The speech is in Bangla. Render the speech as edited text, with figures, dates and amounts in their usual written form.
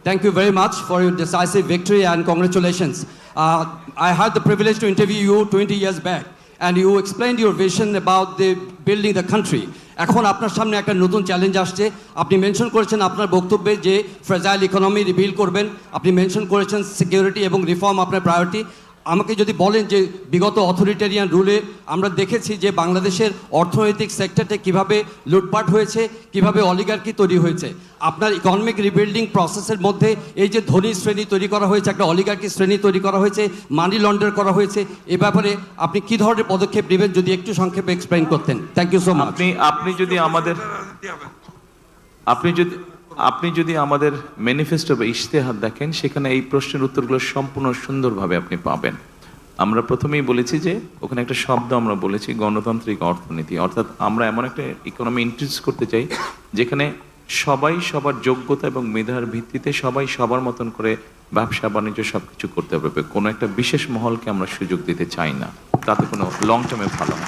Thank you very much for your decisive victory and congratulations. I had the privilege to interview you 20 years back and you explained your vision about the building the country. এখন আপনার সামনে একটা নতুন চ্যালেঞ্জ আসছে। আপনি মেনশন করেছেন আপনার বক্তব্যে যে ফ্রেজাইল ইকোনমি রিবিল্ড করবেন, আপনি মেনশন করেছেন সিকিউরিটি এবং রিফর্ম আপনার প্রায়োরিটি। আমাকে যদি বলেন যে বিগত অথরিটেরিয়ান রুলে আমরা দেখেছি যে বাংলাদেশের অর্থনৈতিক সেক্টরটা কিভাবে লুটপাট হয়েছে, কিভাবে অলিগার্কি তৈরি হয়েছে। আপনার ইকোনমিক রিবিল্ডিং প্রসেসের মধ্যে এই যে ধনী শ্রেণী তৈরি করা হয়েছে, একটা অলিগার্কি শ্রেণী তৈরি করা হয়েছে, মানি লন্ডার করা হয়েছে, এ ব্যাপারে আপনি কী ধরনের পদক্ষেপ নেবেন যদি একটু সংক্ষেপে এক্সপ্লেইন করতেন। Thank you so much. আপনি যদি আমাদের ম্যানিফেস্টো বা ইশতেহার দেখেন, সেখানে এই প্রশ্নের উত্তরগুলো সম্পূর্ণ সুন্দরভাবে আপনি পাবেন। আমরা প্রথমেই বলেছি যে ওখানে একটা শব্দ আমরা বলেছি গণতান্ত্রিক অর্থনীতি, অর্থাৎ আমরা এমন একটা ইকোনমি ইন্ট্রোডিউস করতে চাই যেখানে সবাই সবার যোগ্যতা এবং মেধার ভিত্তিতে সবাই সবার মতন করে ব্যবসা বাণিজ্য সবকিছু করতে পারবে। কোনো একটা বিশেষ মহলকে আমরা সুযোগ দিতে চাই না, তাতে কোনো লং টার্মে ভালো না।